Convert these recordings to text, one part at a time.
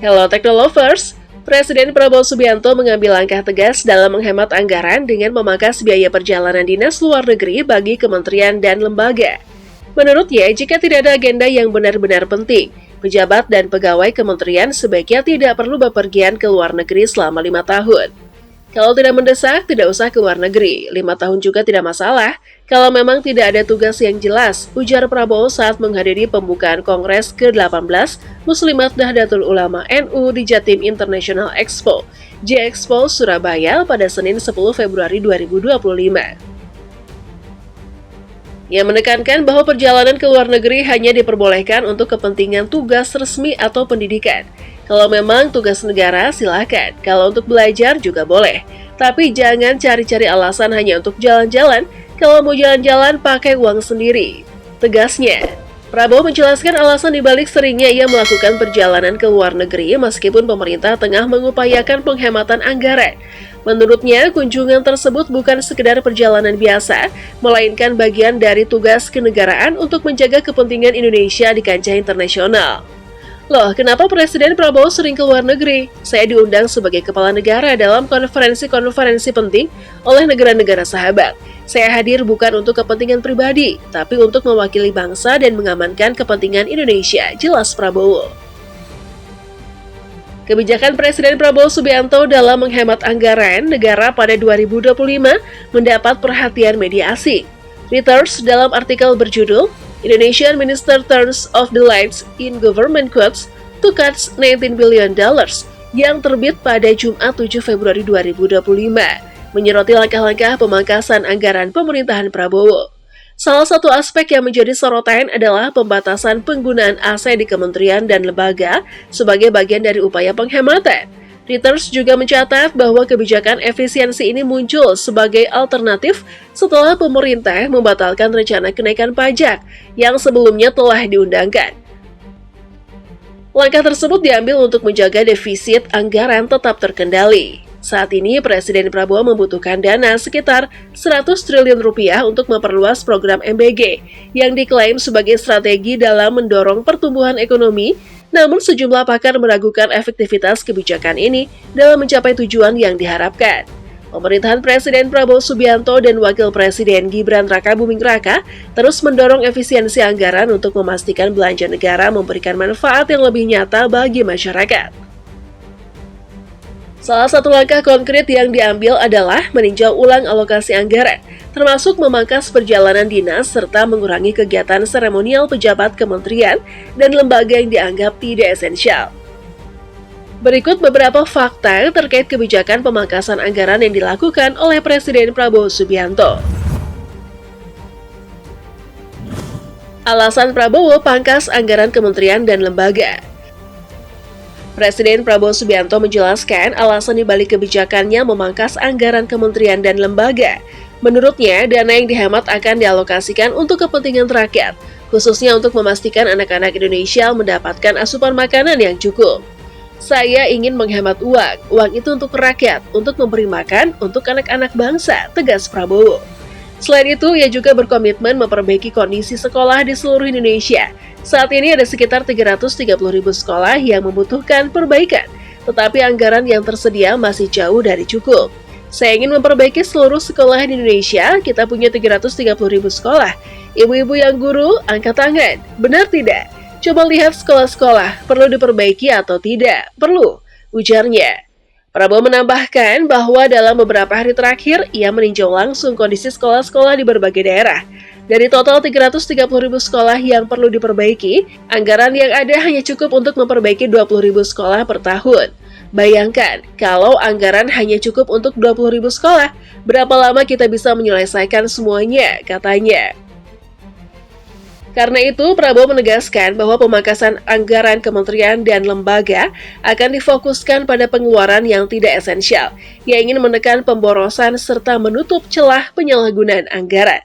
Hello Technolovers, Presiden Prabowo Subianto mengambil langkah tegas dalam menghemat anggaran dengan memangkas biaya perjalanan dinas luar negeri bagi kementerian dan lembaga. Menurutnya, jika tidak ada agenda yang benar-benar penting, pejabat dan pegawai kementerian sebaiknya tidak perlu bepergian ke luar negeri selama 5 tahun. Kalau tidak mendesak, tidak usah ke luar negeri. 5 tahun juga tidak masalah, kalau memang tidak ada tugas yang jelas, ujar Prabowo saat menghadiri pembukaan Kongres ke-18 Muslimat Nahdlatul Ulama NU di Jatim International Expo, J-Expo Surabaya pada Senin 10 Februari 2025. Ia menekankan bahwa perjalanan ke luar negeri hanya diperbolehkan untuk kepentingan tugas resmi atau pendidikan. Kalau memang tugas negara, silakan. Kalau untuk belajar juga boleh. Tapi jangan cari-cari alasan hanya untuk jalan-jalan. Kalau mau jalan-jalan, pakai uang sendiri. Tegasnya, Prabowo menjelaskan alasan dibalik seringnya ia melakukan perjalanan ke luar negeri meskipun pemerintah tengah mengupayakan penghematan anggaran. Menurutnya, kunjungan tersebut bukan sekedar perjalanan biasa, melainkan bagian dari tugas kenegaraan untuk menjaga kepentingan Indonesia di kancah internasional. Loh, kenapa Presiden Prabowo sering ke luar negeri? Saya diundang sebagai kepala negara dalam konferensi-konferensi penting oleh negara-negara sahabat. Saya hadir bukan untuk kepentingan pribadi, tapi untuk mewakili bangsa dan mengamankan kepentingan Indonesia, jelas Prabowo. Kebijakan Presiden Prabowo Subianto dalam menghemat anggaran negara pada 2025 mendapat perhatian media asing. Reuters dalam artikel berjudul Indonesian Minister Turns off the lights in government cuts to cuts $19 billion yang terbit pada Jumat 7 Februari 2025, menyoroti langkah-langkah pemangkasan anggaran pemerintahan Prabowo. Salah satu aspek yang menjadi sorotan adalah pembatasan penggunaan AC di kementerian dan lembaga sebagai bagian dari upaya penghematan. Reuters juga mencatat bahwa kebijakan efisiensi ini muncul sebagai alternatif setelah pemerintah membatalkan rencana kenaikan pajak yang sebelumnya telah diundangkan. Langkah tersebut diambil untuk menjaga defisit anggaran tetap terkendali. Saat ini, Presiden Prabowo membutuhkan dana sekitar 100 triliun rupiah untuk memperluas program MBG yang diklaim sebagai strategi dalam mendorong pertumbuhan ekonomi. Namun sejumlah pakar meragukan efektivitas kebijakan ini dalam mencapai tujuan yang diharapkan. Pemerintahan Presiden Prabowo Subianto dan Wakil Presiden Gibran Rakabuming Raka terus mendorong efisiensi anggaran untuk memastikan belanja negara memberikan manfaat yang lebih nyata bagi masyarakat. Salah satu langkah konkret yang diambil adalah meninjau ulang alokasi anggaran, termasuk memangkas perjalanan dinas serta mengurangi kegiatan seremonial pejabat kementerian dan lembaga yang dianggap tidak esensial. Berikut beberapa fakta terkait kebijakan pemangkasan anggaran yang dilakukan oleh Presiden Prabowo Subianto. Alasan Prabowo pangkas anggaran kementerian dan lembaga. Presiden Prabowo Subianto menjelaskan alasan dibalik kebijakannya memangkas anggaran kementerian dan lembaga. Menurutnya, dana yang dihemat akan dialokasikan untuk kepentingan rakyat, khususnya untuk memastikan anak-anak Indonesia mendapatkan asupan makanan yang cukup. Saya ingin menghemat uang itu untuk rakyat, untuk memberi makan untuk anak-anak bangsa, tegas Prabowo. Selain itu, ia juga berkomitmen memperbaiki kondisi sekolah di seluruh Indonesia. Saat ini ada sekitar 330.000 sekolah yang membutuhkan perbaikan, tetapi anggaran yang tersedia masih jauh dari cukup. Saya ingin memperbaiki seluruh sekolah di Indonesia, kita punya 330.000 sekolah. Ibu-ibu yang guru, angkat tangan. Benar tidak? Coba lihat sekolah-sekolah, perlu diperbaiki atau tidak? Perlu, ujarnya. Prabowo menambahkan bahwa dalam beberapa hari terakhir, ia meninjau langsung kondisi sekolah-sekolah di berbagai daerah. Dari total 330.000 sekolah yang perlu diperbaiki, anggaran yang ada hanya cukup untuk memperbaiki 20.000 sekolah per tahun. Bayangkan, kalau anggaran hanya cukup untuk 20.000 sekolah, berapa lama kita bisa menyelesaikan semuanya, katanya. Karena itu, Prabowo menegaskan bahwa pemangkasan anggaran kementerian dan lembaga akan difokuskan pada pengeluaran yang tidak esensial. Ia ingin menekan pemborosan serta menutup celah penyalahgunaan anggaran.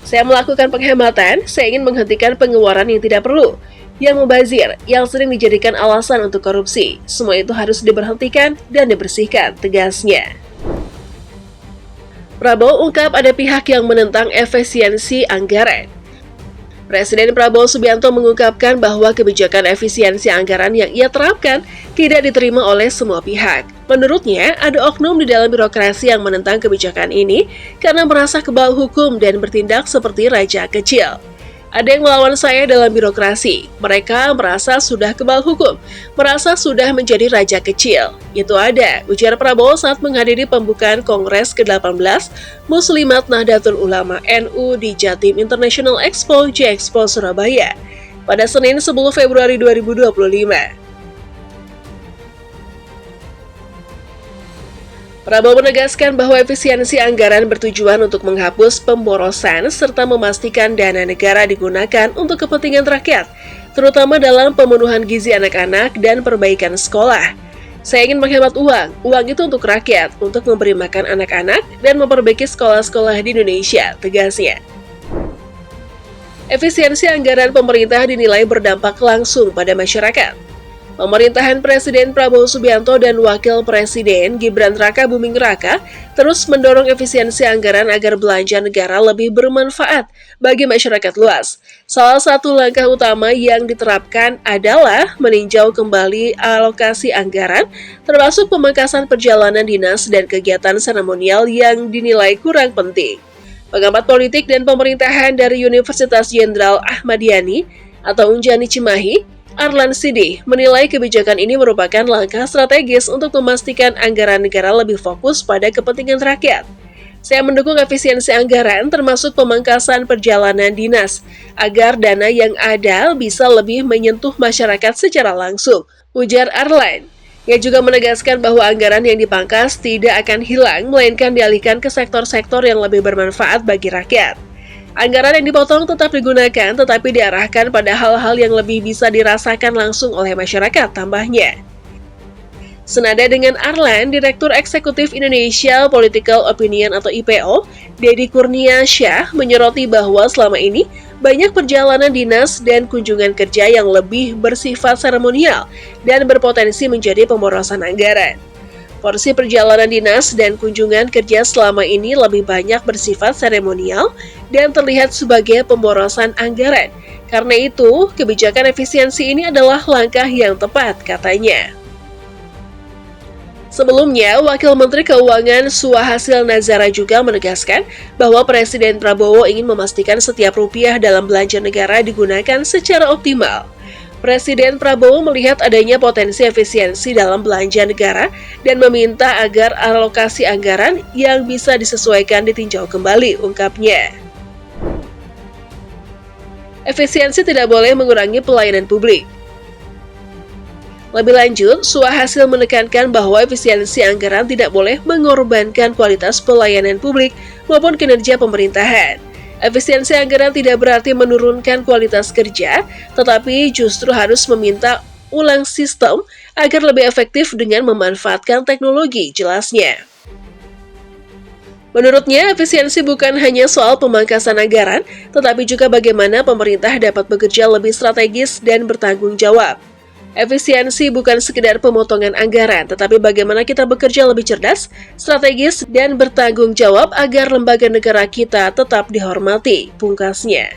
Saya melakukan penghematan, saya ingin menghentikan pengeluaran yang tidak perlu, yang mubazir, yang sering dijadikan alasan untuk korupsi. Semua itu harus diberhentikan dan dibersihkan, tegasnya. Prabowo ungkap ada pihak yang menentang efisiensi anggaran. Presiden Prabowo Subianto mengungkapkan bahwa kebijakan efisiensi anggaran yang ia terapkan tidak diterima oleh semua pihak. Menurutnya, ada oknum di dalam birokrasi yang menentang kebijakan ini karena merasa kebal hukum dan bertindak seperti raja kecil. Ada yang melawan saya dalam birokrasi. Mereka merasa sudah kebal hukum, merasa sudah menjadi raja kecil. Itu ada, ujar Prabowo saat menghadiri pembukaan Kongres ke-18 Muslimat Nahdlatul Ulama NU di Jatim International Expo J-Expo Surabaya pada Senin 10 Februari 2025. Prabowo menegaskan bahwa efisiensi anggaran bertujuan untuk menghapus pemborosan serta memastikan dana negara digunakan untuk kepentingan rakyat, terutama dalam pemenuhan gizi anak-anak dan perbaikan sekolah. Saya ingin menghemat uang itu untuk rakyat, untuk memberi makan anak-anak dan memperbaiki sekolah-sekolah di Indonesia, tegasnya. Efisiensi anggaran pemerintah dinilai berdampak langsung pada masyarakat. Pemerintahan Presiden Prabowo Subianto dan Wakil Presiden Gibran Rakabuming Raka terus mendorong efisiensi anggaran agar belanja negara lebih bermanfaat bagi masyarakat luas. Salah satu langkah utama yang diterapkan adalah meninjau kembali alokasi anggaran, termasuk pemangkasan perjalanan dinas dan kegiatan seremonial yang dinilai kurang penting. Pengamat politik dan pemerintahan dari Universitas Jenderal Ahmad Yani atau Unjani Cimahi, Arlan Sidih, menilai kebijakan ini merupakan langkah strategis untuk memastikan anggaran negara lebih fokus pada kepentingan rakyat. Saya mendukung efisiensi anggaran termasuk pemangkasan perjalanan dinas, agar dana yang ada bisa lebih menyentuh masyarakat secara langsung, ujar Arlan. Ia juga menegaskan bahwa anggaran yang dipangkas tidak akan hilang, melainkan dialihkan ke sektor-sektor yang lebih bermanfaat bagi rakyat. Anggaran yang dipotong tetap digunakan, tetapi diarahkan pada hal-hal yang lebih bisa dirasakan langsung oleh masyarakat, tambahnya. Senada dengan Arlan, Direktur Eksekutif Indonesia Political Opinion atau IPO, Deddy Kurnia Syah, menyoroti bahwa selama ini banyak perjalanan dinas dan kunjungan kerja yang lebih bersifat seremonial dan berpotensi menjadi pemborosan anggaran. Porsi perjalanan dinas dan kunjungan kerja selama ini lebih banyak bersifat seremonial dan terlihat sebagai pemborosan anggaran. Karena itu, kebijakan efisiensi ini adalah langkah yang tepat, katanya. Sebelumnya, Wakil Menteri Keuangan Suhasil Nazara juga menegaskan bahwa Presiden Prabowo ingin memastikan setiap rupiah dalam belanja negara digunakan secara optimal. Presiden Prabowo melihat adanya potensi efisiensi dalam belanja negara dan meminta agar alokasi anggaran yang bisa disesuaikan ditinjau kembali, ungkapnya. Efisiensi tidak boleh mengurangi pelayanan publik. Lebih lanjut, Suhasil menekankan bahwa efisiensi anggaran tidak boleh mengorbankan kualitas pelayanan publik maupun kinerja pemerintahan. Efisiensi anggaran tidak berarti menurunkan kualitas kerja, tetapi justru harus meminta ulang sistem agar lebih efektif dengan memanfaatkan teknologi, jelasnya. Menurutnya, efisiensi bukan hanya soal pemangkasan anggaran, tetapi juga bagaimana pemerintah dapat bekerja lebih strategis dan bertanggung jawab. Efisiensi bukan sekedar pemotongan anggaran, tetapi bagaimana kita bekerja lebih cerdas, strategis, dan bertanggung jawab agar lembaga negara kita tetap dihormati, pungkasnya.